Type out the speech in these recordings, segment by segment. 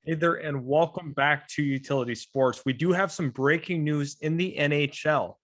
Hey there, and welcome back to Utility Sports. We do have some breaking news in the NHL.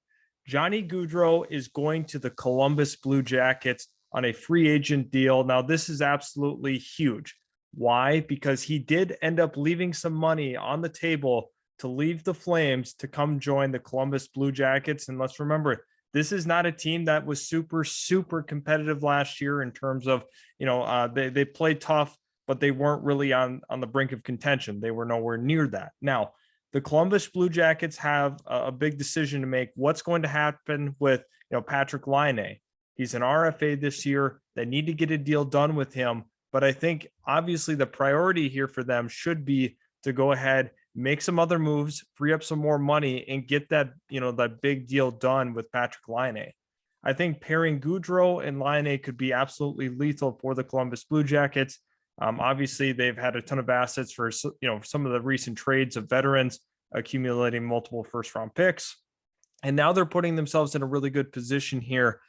Johnny Gaudreau is going to the Columbus Blue Jackets on a free agent deal. Now, this is absolutely huge. Why? Because he did end up leaving some money on the table to leave the Flames to come join the Columbus Blue Jackets. And let's remember, this is not a team that was super competitive last year in terms of, they played tough, but they weren't really on the brink of contention. They were nowhere near that. Now, the Columbus Blue Jackets have a big decision to make. What's going to happen with Patrick Laine? He's an RFA this year. They need to get a deal done with him. But I think obviously the priority here for them should be to go ahead, make some other moves, free up some more money, and get that that big deal done with Patrick Laine. I think pairing Gaudreau and Laine could be absolutely lethal for the Columbus Blue Jackets. Obviously, they've had a ton of assets for some of the recent trades of veterans, accumulating multiple first-round picks, and now they're putting themselves in a really good position here.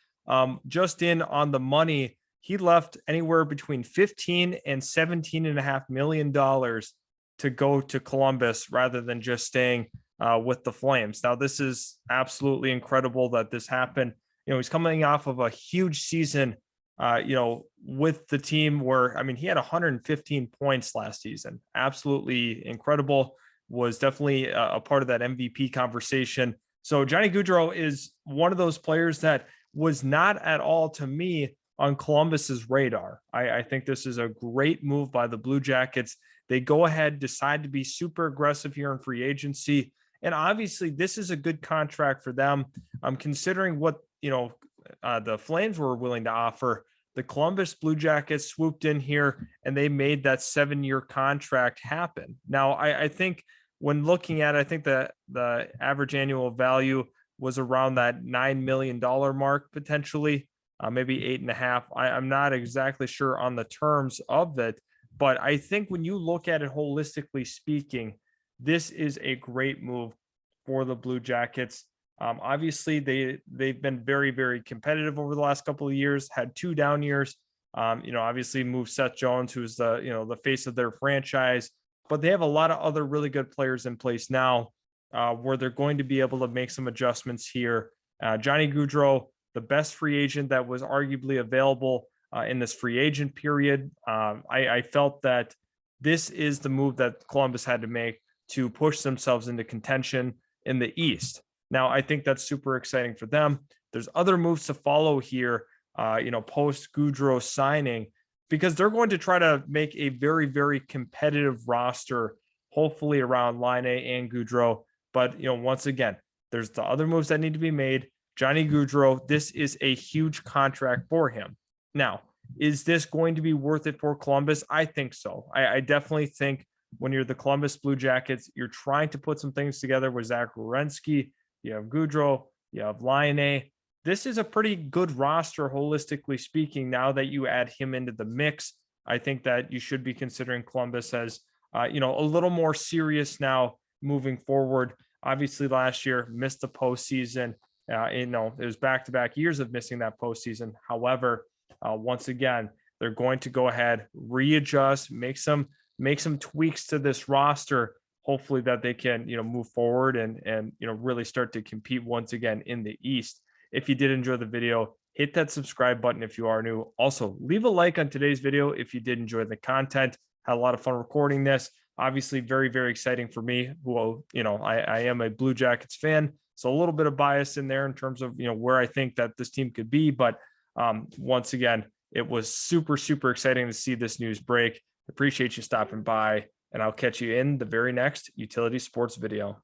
Just in on the money, he left anywhere between $15 and $17.5 million to go to Columbus rather than just staying with the Flames. Now, this is absolutely incredible that this happened. He's coming off of a huge season with the team where, he had 115 points last season. Absolutely incredible. Was definitely a part of that MVP conversation. So Johnny Gaudreau is one of those players that was not at all, to me, on Columbus's radar. I think this is a great move by the Blue Jackets. They go ahead, decide to be super aggressive here in free agency. And obviously, this is a good contract for them. Considering what, the Flames were willing to offer. The Columbus Blue Jackets swooped in here and they made that 7-year contract happen. Now, I think when looking at it, I think that the average annual value was around that $9 million mark, potentially, maybe 8.5. I'm not exactly sure on the terms of it, but I think when you look at it holistically speaking, this is a great move for the Blue Jackets. Obviously, they've been very competitive over the last couple of years. Had 2 down years. Obviously moved Seth Jones, who's the face of their franchise. But they have a lot of other really good players in place now, where they're going to be able to make some adjustments here. Johnny Gaudreau, the best free agent that was arguably available in this free agent period. I felt that this is the move that Columbus had to make to push themselves into contention in the East. Now, I think that's super exciting for them. There's other moves to follow here, post Gaudreau signing, because they're going to try to make a very competitive roster, hopefully around Laine and Gaudreau. But, once again, there's the other moves that need to be made. Johnny Gaudreau, this is a huge contract for him. Now, is this going to be worth it for Columbus? I think so. I definitely think when you're the Columbus Blue Jackets, you're trying to put some things together with Zach Werenski. You have Gaudreau, you have Laine. This is a pretty good roster, holistically speaking, now that you add him into the mix. I think that you should be considering Columbus as, a little more serious now moving forward. Obviously, last year, missed the postseason. It was back-to-back years of missing that postseason. However, once again, they're going to go ahead, readjust, make some tweaks to this roster, hopefully that they can, move forward and really start to compete once again in the East. If you did enjoy the video, hit that subscribe button if you are new. Also, leave a like on today's video if you did enjoy the content. Had a lot of fun recording this. Obviously, very exciting for me, who, I am a Blue Jackets fan. So a little bit of bias in there in terms of, where I think that this team could be. But once again, it was super exciting to see this news break. Appreciate you stopping by, and I'll catch you in the very next Utility Sports video.